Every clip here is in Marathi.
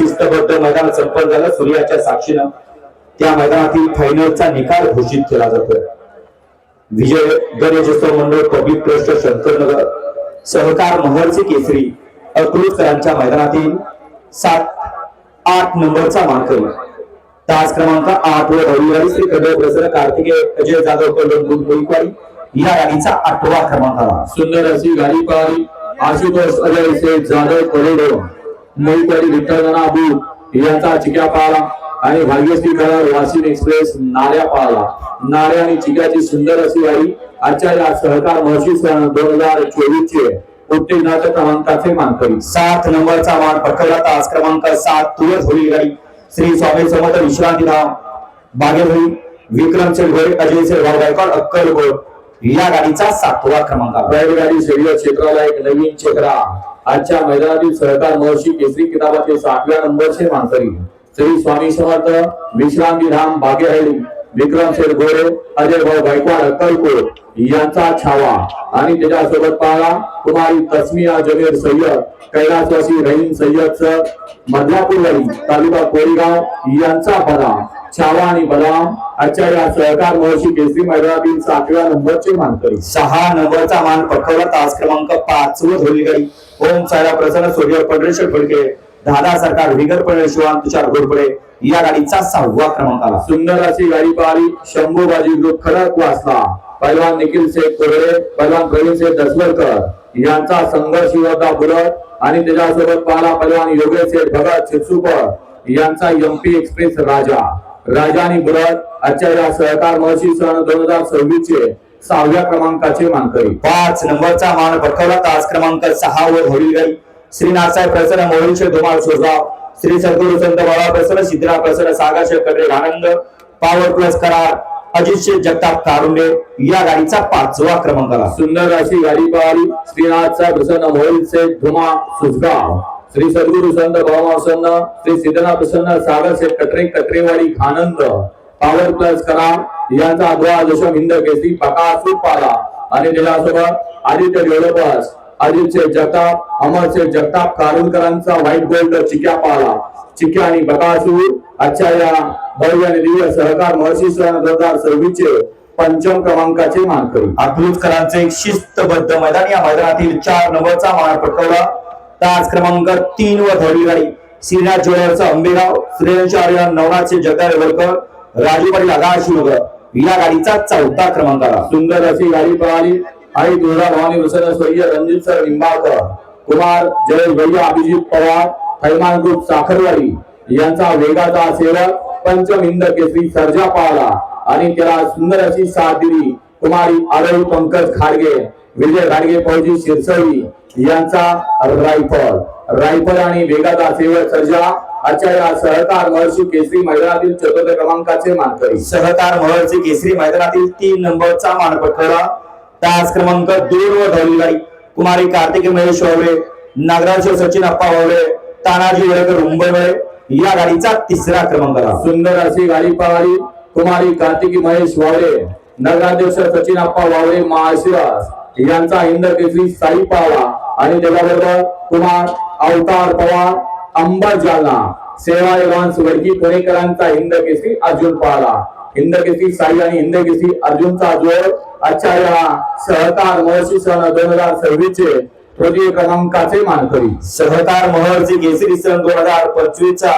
शिस्तबद्ध मैदान संपन्न झालं सूर्याच्या साक्षीनं त्या मैदानातील फायनलचा निकाल घोषित केला जातोय। विजय गणेशोत्सव मंडळ पब्लिक ट्रस्ट शंकरनगर सहकार महर्षी केसरी अकलूजकरांच्या मैदानातील 7-8 नंबरचा मानकरी तास क्रमांक 8 वर रविवारी श्री कदम प्रसन्न कार्तिकेय अजय जाधव कलंगूट बोईकवाडी या गाडीचा 8वा क्रमांक आला। सुंदर अशी गाडी पाहिली आशुतोष अजय शेठ जाधव कलेडो मोईकवाडी विठ्ठलनाना अबू यांचा चिक्या पाहिला आणि भाग्यश्री करार वाशिम एक्सप्रेस नाऱ्या पाहिला। नाऱ्या आणि चिक्याची सुंदर अशी गाडी आजच्या या सहकार महर्षी सन 2024 चे उत्तेजनाच्या क्रमांकाचे मानकरी 7 नंबरचा मान पटकवला तास क्रमांक 7 तुळस होळी गाडी श्री स्वामी समर्थ विश्रांतीधाम बागेभरी विक्रम शेठ अजय शेठ गायकवाड अक्कलकोट या गाडीचा 7वा क्रमांक आला। बैलगाडी शर्यत क्षेत्राला एक नवीन चेहरा आजच्या मैदानातील सहकार महर्षी केसरी किताबाचे 7व्या नंबरचे मानकरी श्री स्वामी समर्थ विश्रांतीधाम बागेहळ्ळी विक्रम शेठ गोरे अजय भाऊ गायकवाड अक्कलकोट यांचा छावा आणि त्याच्यासोबत पाहला कुमारी तस्मिया जमीर सय्यद कैलासवासी रहीम सय्यद मधलापूरवाडी तालुका कोरेगाव यांचा बदाम छावा आणि बदाम आजच्या या सहकार महर्षी केसरी मैदानातील 7व्या नंबरचे मानकरी 6 नंबरचा मान पटकवला तास क्रमांक 5 वर होळी गाडी ओम सायरा प्रसन्न सूर्य पंढरेश्वर फडके दादा सरकार विगर पडे शिवान तुषार घोरपडे या गाडीचा 6वा क्रमांक आला। सुंदर अशी गाडी पाहिली शंभूबाजी ग्रुप खडक वासला पैलवान निखिल शेठ कोरडे पैलवान प्रवीण शेठ दसवलकर यांचा संघर्ष योद्धा बुलट आणि त्याच्यासोबत पाहला पैलवान योगेश शेठ भगत चित्सुकर यांचा एमपी एक्सप्रेस राजा आणि बुलट आजच्या या सहकार महर्षी सन 2026 चे 6व्या क्रमांकाचे मानकरी 5 नंबरचा मान पटकवला तास क्रमांक 6 वर होळी गाडी श्री नाथसाहेब प्रसन्न मोहिलशे धुमाळ सोजगाव श्री सद्गुरु संत बाळा प्रसन्न सिद्धरा प्रसन्न सागाशे कडे आनंद पॉवर प्लस करार अजित शेठ जगताप कारुंडे या गाडीचा 5वा क्रमांक आला। सुंदर अशी गाडी पाहिली श्रीनाथसाहेब प्रसन्न मोहिलशे धुमाळ सोजगाव श्री सद्गुरु संत बाळा प्रसन्न श्री सिद्धनाथ प्रसन्न सागर शेठ कटरेवाडी आनंद पॉवर प्लस करार यांचा 12 हिंद केसरी पकासूर पाला आणि त्याच्यासोबत आदित्य डेव्हलपर्स अजित शेठ जगताप अमर शेठ जगताप कारुणकरांचा व्हाईट गोल्ड चिक्या पाला चिक्या आणि बकासूर आजच्या या भव्य आणि दिव्य सहकार महर्षी सन 2026 चे 5म क्रमांकाचे मानकरी अकलूजकरांचे एक शिस्तबद्ध मैदान या मैदानातील 4 नंबरचा मान पटकवला तास क्रमांक 3 वर होळी गाडी श्रीनाथ ज्वेलर्स अंबेगाव श्रेयांचार्य नवनाथचे जगदाळे वरकर राजू पाटील आगाशिनगर या गाडीचा 4था क्रमांक आला। सुंदर अशी गाडी पाहिली आई दुर्गा भवानी प्रसन्न स्वर्गीय रणजित सर निंबाळकर कुमार जय भैया अभिजित पवार थैमान ग्रुप साखरवाडी यांचा वेगाचा सेवक पंचम हिंद केसरी सर्जा पावला आणि त्याला सुंदर अशी साथ दिली कुमारी आरोही पंकज खाडगे विजय घाडगे फौजी शिरसई यांचा रायफल आणि वेगाचा सेवक सर्जा आजच्या या सहकार महर्षी केसरी मैदानातील 4थ्या क्रमांकाचे मानकरी सहकार महर्षी केसरी मैदानातील 3 नंबरचा मान पटकवला तास क्रमांक 2 वर होळी गाडी कुमारी कार्तिकेय महेश वावळे नागराज सचिन अप्पा वावळे तानाजी वळकर मुंबईवळे या गाडीचा 3रा क्रमांक आला। सुंदर अशी गाडी पाहिली कुमारी कार्तिकेय महेश वावळे नगराध्यक्ष सचिन अप्पा वावळे महाशिरास यांचा हिंद केसरी साई पावला आणि त्याच्याबरोबर कुमार अवतार पवार अंबा जालना सेवा एव्हान्स वडकी पुणेकरांचा हिंद केसरी अर्जुन पावला हिंद केसरी साई आणि हिंद केसरी अर्जुनचा जोड आजच्या या सहकार महर्षी सन 2026 चे 3य क्रमांकाचे मानकरी सहकार महर्षी केसरी सन 2025 चा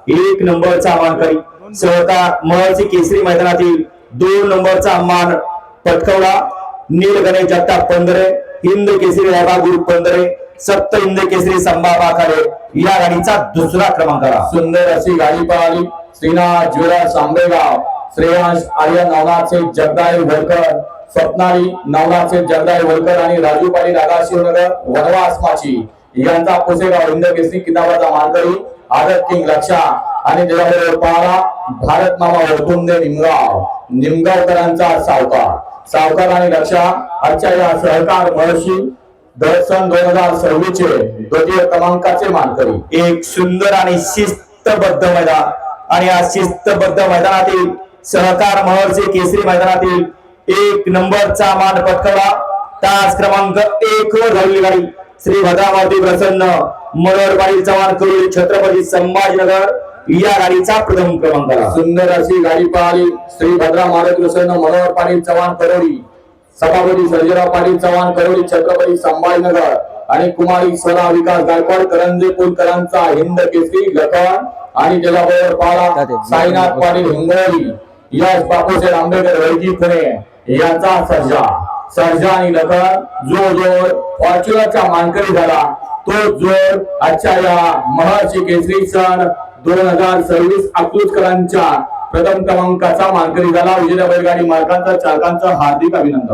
1 नंबरचा मानकरी सहकार महर्षी केसरी मैदानातील 2 नंबरचा मान पटकवला नील गणेश जगताप पंधरे हिंद केसरी राधा गुरु पंधरे सप्त हिंद केसरी संभा बाखाडे या गाडीचा 2रा क्रमांक आला। सुंदर अशी गाडी पाहिली श्रीनाथ ज्वेलर्स आंबेगाव श्रेयांश आर्य नवनाथचे जगदाळे वरकर स्वप्नाली नवनाथचे जगदाळे वरकर आणि राजू पाटील आगाशिवनगर वनवास माची यांचा पुसेगाव हिंद केसरी किताबाचा मानकरी आदत किंग लक्षा आणि त्याच्याबरोबर पाहला भारत मामा वरकुंदे निमगावकरांचा सावकार आणि लक्षा आजच्या या सहकार महर्षी सन 2026 चे 2य क्रमांकाचे मानकरी एक सुंदर आणि शिस्तबद्ध मैदान आणि या शिस्तबद्ध मैदानातील सहकार महर्षी केसरी मैदानातील 1 नंबरचा मान पटकवला तास क्रमांक 1 वर झालेली गाडी श्री भद्रावती प्रसन्न मनोहर पाटील चव्हाण करोली छत्रपती संभाजीनगर या गाडीचा प्रथम क्रमांक आला. सुंदर अशी गाडी पळाली. श्री भद्रा मारुती प्रसन्न मनोहर पाटील चव्हाण करोली, सभापती सर्जेराव पाटील चव्हाण करोली छत्रपती संभाजीनगर आणि कुमारी स्वरा विकास गायकवाड करंजे पुलकरांचा हिंद केसरी लखन आणि त्याच्याबरोबर पाला साईनाथ पाटील हिंगोली, यश बापूसाहेब आंबेडकर वैजी पुणे यांचा सर्जा आणि लखन जो जोर फॉर्च्युनरचा मानकरी झाला तो जोर आजच्या या महर्षी केसरी सन 2026 अकलूजकरांच्या प्रथम क्रमांकाचा मानकरी झाला. विजेत्या बैलगाडी मालकांचा चालकांचा हार्दिक अभिनंदन.